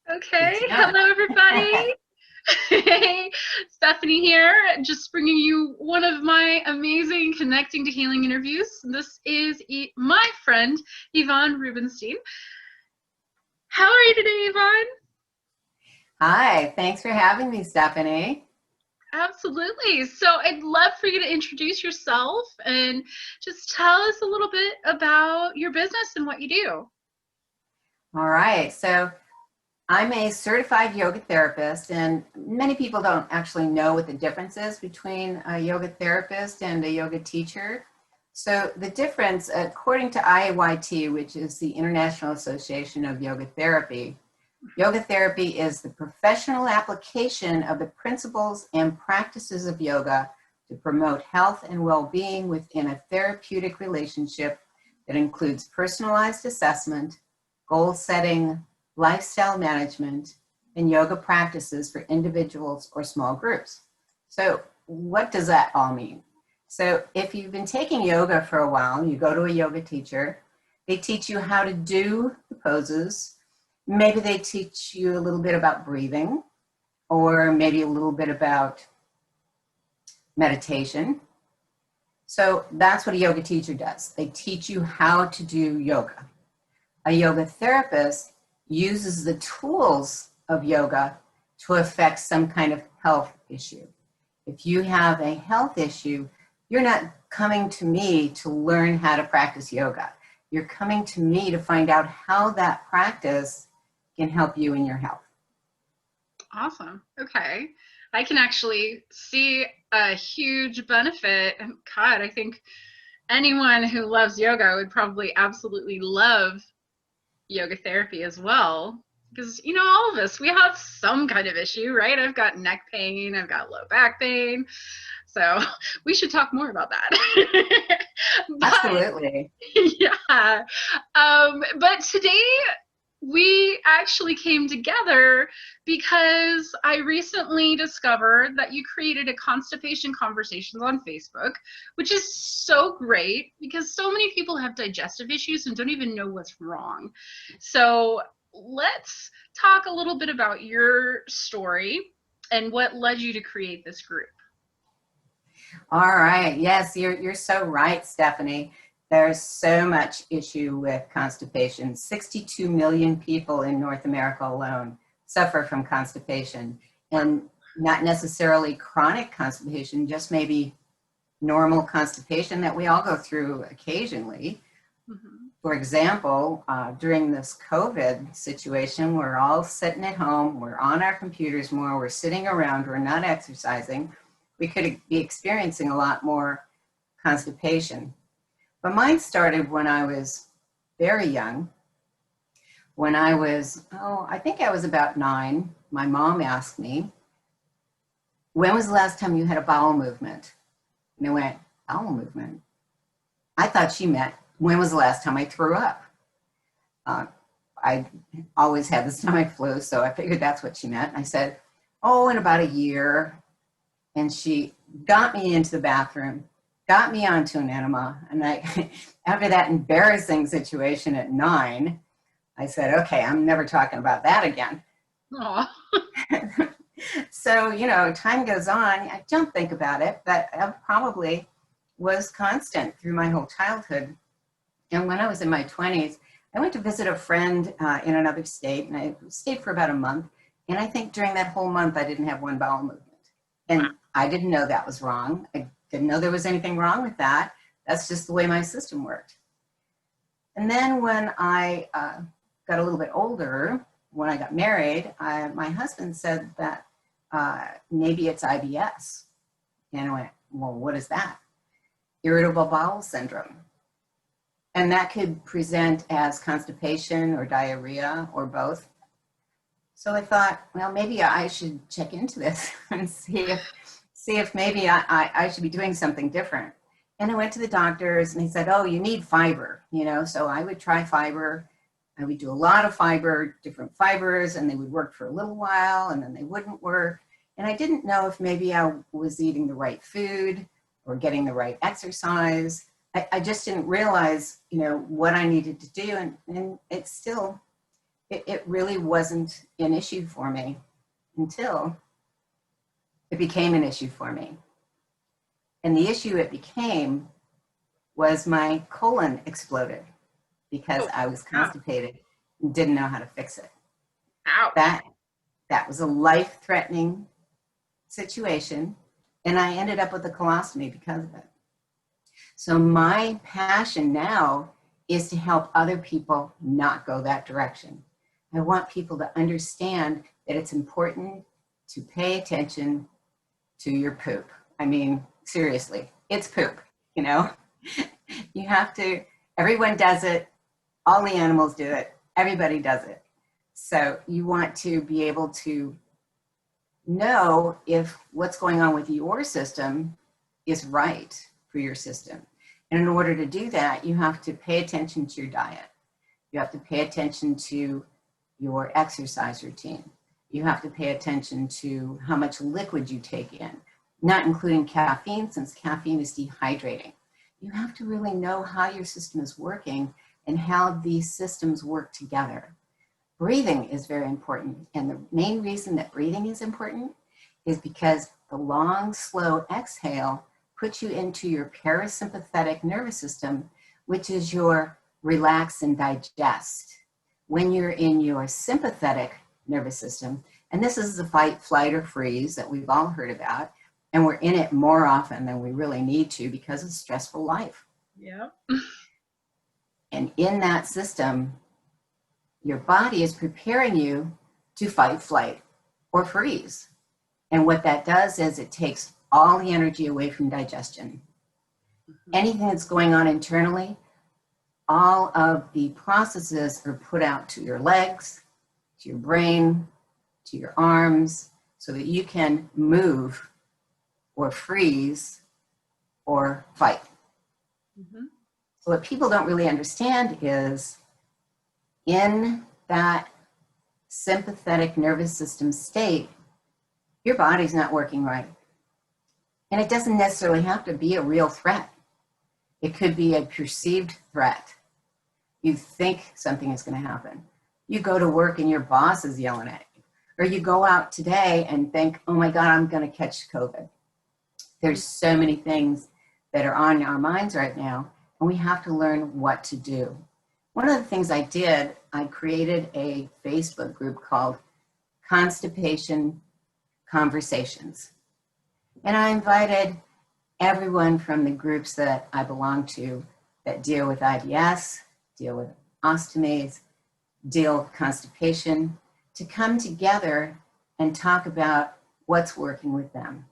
Good Okay, to know. hello everybody. Hey, Stephanie here, just bringing you one of my amazing Connecting to Healing interviews. This is my friend, Evon Rubenstein. How are you today, Evon? Hi, thanks for having me, Stephanie. Absolutely. So I'd love for you to introduce yourself and just tell us a little bit about your business and what you do. All right, so I'm a certified yoga therapist, and many people don't actually know what the difference is between a yoga therapist and a yoga teacher. So the difference, according to IAYT, which is the International Association of yoga therapy is the professional application of the principles and practices of yoga to promote health and well-being within a therapeutic relationship that includes personalized assessment, goal setting, lifestyle management, and yoga practices for individuals or small groups. So what does that all mean? So if you've been taking yoga for a while, you go to a yoga teacher, they teach you how to do the poses. Maybe they teach you a little bit about breathing, or maybe a little bit about meditation. So that's what a yoga teacher does. They teach you how to do yoga. A yoga therapist uses the tools of yoga to affect some kind of health issue. If you have a health issue, you're not coming to me to learn how to practice yoga. You're coming to me to find out how that practice can help you in your health. Awesome. Okay. I can actually see a huge benefit. And God, I think anyone who loves yoga would probably absolutely love yoga therapy as well. Because, all of us, we have some kind of issue, right? I've got neck pain, I've got low back pain. So we should talk more about that. But Absolutely. yeah. But today we actually came together because I recently discovered that you created a constipation conversations on Facebook, which is so great because so many people have digestive issues and don't even know what's wrong. So let's talk a little bit about your story and what led you to create this group. All right. Yes, you're so right, Stephanie. There's so much issue with constipation. 62 million people in North America alone suffer from constipation, and not necessarily chronic constipation, just maybe normal constipation that we all go through occasionally. Mm-hmm. For example, during this COVID situation, we're all sitting at home, we're on our computers more, we're sitting around, we're not exercising. We could be experiencing a lot more constipation. But mine started when I was very young. When I was, I think I was about 9, my mom asked me, when was the last time you had a bowel movement? And I went, bowel movement? I thought she meant, when was the last time I threw up? I always had the stomach flu, so I figured that's what she meant. I said, in about a year. And she got me into the bathroom, got me onto an enema. And after that embarrassing situation at 9, I said, okay, I'm never talking about that again. Aw. So, time goes on. I don't think about it, but I probably was constant through my whole childhood. And when I was in my 20s, I went to visit a friend in another state, and I stayed for about a month. And I think during that whole month, I didn't have one bowel movement. And I didn't know that was wrong. I didn't know there was anything wrong with that. That's just the way my system worked. And then when I got a little bit older, when I got married, my husband said that maybe it's IBS. And I went, well, what is that? Irritable bowel syndrome. And that could present as constipation or diarrhea or both. So I thought, well, maybe I should check into this and see if maybe I should be doing something different. And I went to the doctors and they said, you need fiber, so I would try fiber. I would do a lot of fiber, different fibers, and they would work for a little while and then they wouldn't work. And I didn't know if maybe I was eating the right food or getting the right exercise. I just didn't realize, what I needed to do. And it's still it really wasn't an issue for me until it became an issue for me. And the issue it became was my colon exploded because Oh, I was wow. constipated and didn't know how to fix it. Ouch. That was a life-threatening situation, and I ended up with a colostomy because of it. So my passion now is to help other people not go that direction. I want people to understand that it's important to pay attention to your poop. I mean, seriously, it's poop, you know? You have to, everyone does it, all the animals do it, everybody does it. So you want to be able to know if what's going on with your system is right for your system. And in order to do that, you have to pay attention to your diet. You have to pay attention to your exercise routine. You have to pay attention to how much liquid you take in, not including caffeine, since caffeine is dehydrating. You have to really know how your system is working and how these systems work together. Breathing is very important. And the main reason that breathing is important is because the long, slow exhale puts you into your parasympathetic nervous system, which is your relax and digest. When you're in your sympathetic nervous system, and this is the fight, flight, or freeze that we've all heard about, and we're in it more often than we really need to because of stressful life. Yeah. And in that system, your body is preparing you to fight, flight, or freeze. And what that does is it takes all the energy away from digestion. Mm-hmm. Anything that's going on internally, all of the processes are put out to your legs, to your brain, to your arms, so that you can move or freeze or fight. Mm-hmm. So what people don't really understand is in that sympathetic nervous system state, your body's not working right. And it doesn't necessarily have to be a real threat. It could be a perceived threat. You think something is going to happen. You go to work and your boss is yelling at you. Or you go out today and think, oh my God, I'm going to catch COVID. There's so many things that are on our minds right now, and we have to learn what to do. One of the things I did, I created a Facebook group called Constipation Conversations. And I invited everyone from the groups that I belong to that deal with IBS, deal with ostomies, deal with constipation, to come together and talk about what's working with them.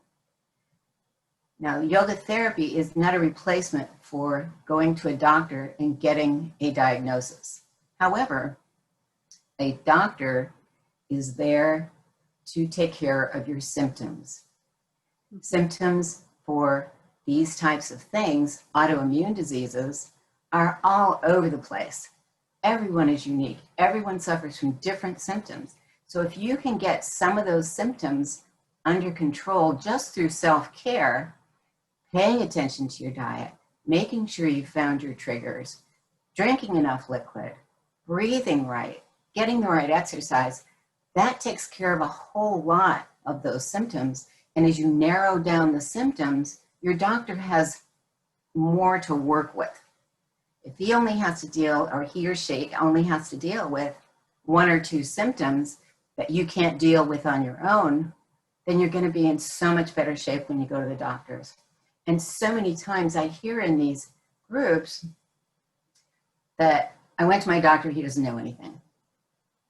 Now, yoga therapy is not a replacement for going to a doctor and getting a diagnosis. However, a doctor is there to take care of your symptoms. Symptoms for these types of things, autoimmune diseases, are all over the place. Everyone is unique. Everyone suffers from different symptoms. So if you can get some of those symptoms under control just through self-care, paying attention to your diet, making sure you found your triggers, drinking enough liquid, breathing right, getting the right exercise, that takes care of a whole lot of those symptoms. And as you narrow down the symptoms, your doctor has more to work with. If he only has to deal, or he or she only has to deal with one or two symptoms that you can't deal with on your own, then you're going to be in so much better shape when you go to the doctors. And so many times I hear in these groups that I went to my doctor, he doesn't know anything.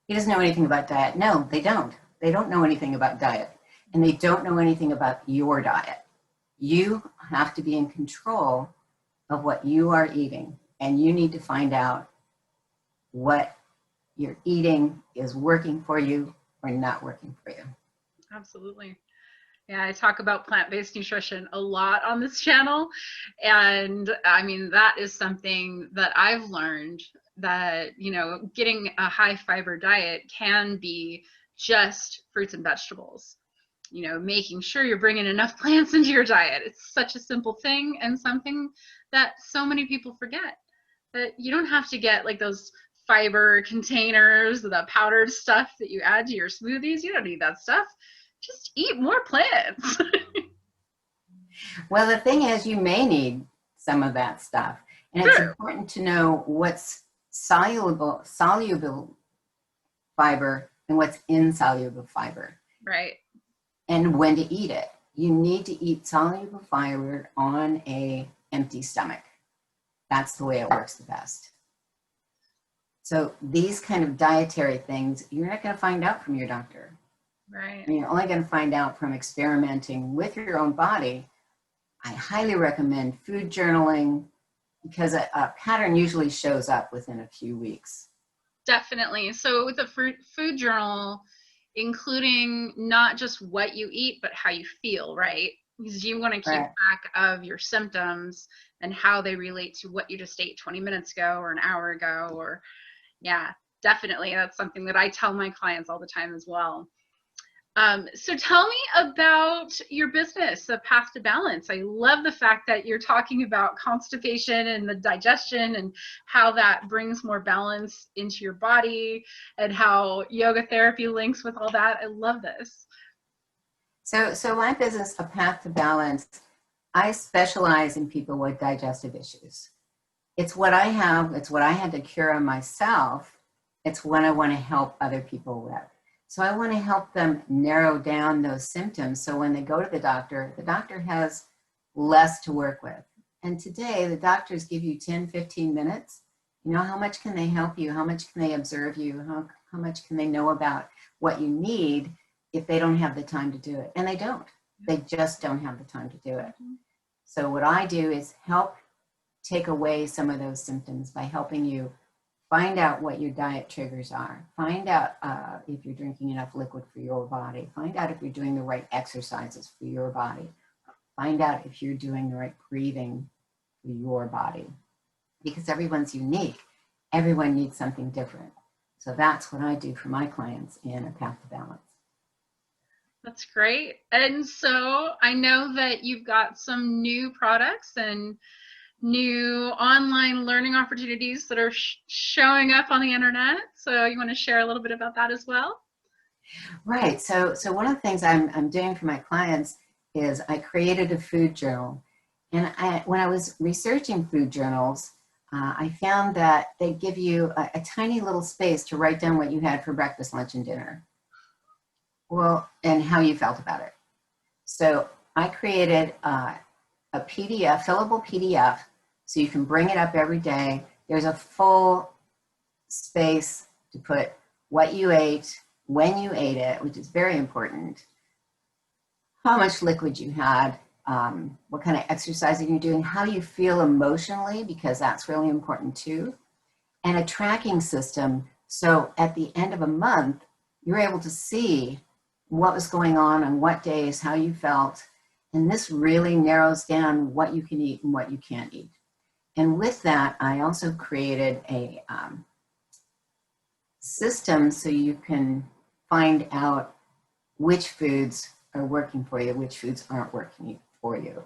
He doesn't know anything about diet. No, they don't. They don't know anything about diet. And they don't know anything about your diet. You have to be in control of what you are eating. And you need to find out what you're eating is working for you or not working for you. Absolutely. Yeah, I talk about plant-based nutrition a lot on this channel. And I mean, that is something that I've learned that, you know, getting a high fiber diet can be just fruits and vegetables. You know, making sure you're bringing enough plants into your diet. It's such a simple thing and something that so many people forget. That you don't have to get like those fiber containers, the powdered stuff that you add to your smoothies. You don't need that stuff. Just eat more plants. Well, the thing is, you may need some of that stuff. And it's Sure. important to know what's soluble fiber and what's insoluble fiber, Right. and when to eat it. You need to eat soluble fiber on a empty stomach. That's the way it works the best. So these kind of dietary things, you're not going to find out from your doctor. Right. And you're only going to find out from experimenting with your own body. I highly recommend food journaling, because a pattern usually shows up within a few weeks. Definitely. So with a food journal, including not just what you eat, but how you feel, right? Because you want to keep Right. track of your symptoms and how they relate to what you just ate 20 minutes ago or an hour ago. Or, yeah, definitely. That's something that I tell my clients all the time as well. So tell me about your business, The Path to Balance. I love the fact that you're talking about constipation and the digestion and how that brings more balance into your body and how yoga therapy links with all that. I love this. So my business, A Path to Balance, I specialize in people with digestive issues. It's what I have. It's what I had to cure myself. It's what I want to help other people with. So I want to help them narrow down those symptoms, so when they go to the doctor has less to work with. And today, the doctors give you 10, 15 minutes. You know, how much can they help you? How much can they observe you? How much can they know about what you need if they don't have the time to do it? And they don't. They just don't have the time to do it. So what I do is help take away some of those symptoms by helping you find out what your diet triggers are. Find out if you're drinking enough liquid for your body. Find out if you're doing the right exercises for your body. Find out if you're doing the right breathing for your body. Because everyone's unique. Everyone needs something different. So that's what I do for my clients in A Path to Balance. That's great. And so I know that you've got some new products and new online learning opportunities that are showing up on the internet. So you want to share a little bit about that as well? Right. So one of the things I'm doing for my clients is I created a food journal. And when I was researching food journals, I found that they give you a tiny little space to write down what you had for breakfast, lunch, and dinner. Well, and how you felt about it. So I created a PDF, fillable PDF, so you can bring it up every day. There's a full space to put what you ate, when you ate it, which is very important, how much liquid you had, what kind of exercising you're doing, how you feel emotionally, because that's really important too, and a tracking system. So at the end of a month, you're able to see what was going on what days, how you felt. And this really narrows down what you can eat and what you can't eat. And with that, I also created a system so you can find out which foods are working for you, which foods aren't working for you.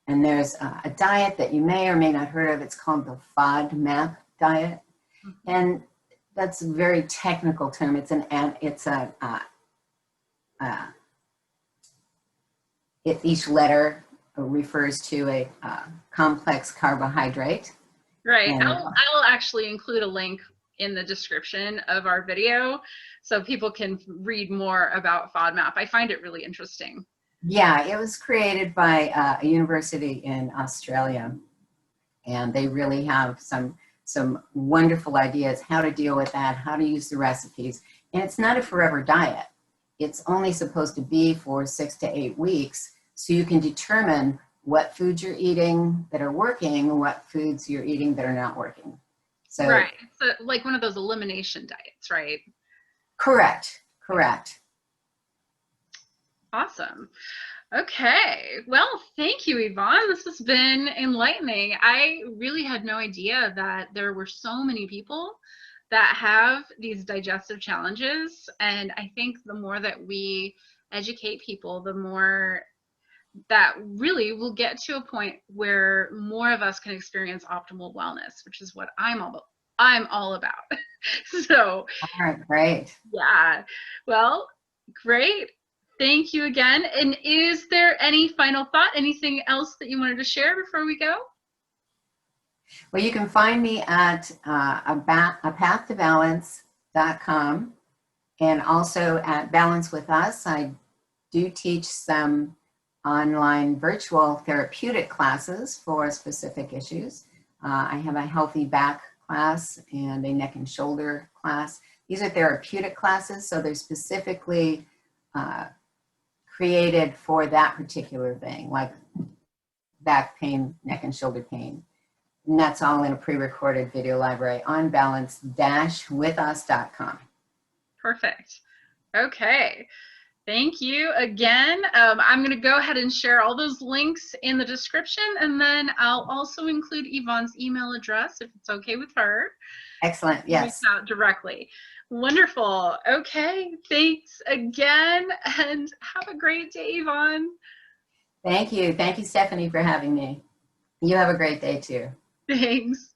And there's a diet that you may or may not heard of. It's called the FODMAP diet. And that's a very technical term. Each letter refers to a complex carbohydrate. Right. And I'll actually include a link in the description of our video so people can read more about FODMAP. I find it really interesting. yeah, it was created by a university in Australia, and they really have some wonderful ideas how to deal with that, how to use the recipes. And it's not a forever diet. It's only supposed to be for 6 to 8 weeks, so you can determine what foods you're eating that are working and what foods you're eating that are not working. So right. So like one of those elimination diets, right? Correct. Awesome. Okay. Well, thank you, Evon. This has been enlightening. I really had no idea that there were so many people that have these digestive challenges. And I think the more that we educate people, the more that really will get to a point where more of us can experience optimal wellness, which is what I'm I'm all about. So All right, great. yeah, well, great. Thank you again. And is there any final thought, anything else that you wanted to share before we go? Well, you can find me at apathtobalance.com and also at Balance with Us. I do teach some online virtual therapeutic classes for specific issues. I have a healthy back class and a neck and shoulder class. These are therapeutic classes, so they're specifically created for that particular thing, like back pain, neck and shoulder pain. And that's all in a pre-recorded video library on balance-withus.com. Perfect. Okay. Thank you again. I'm going to go ahead and share all those links in the description, and then I'll also include Evon's email address if it's okay with her. Excellent. Yes. Reach out directly. Wonderful. Okay. Thanks again, and have a great day, Evon. Thank you. Thank you, Stephanie, for having me. You have a great day too. Thanks.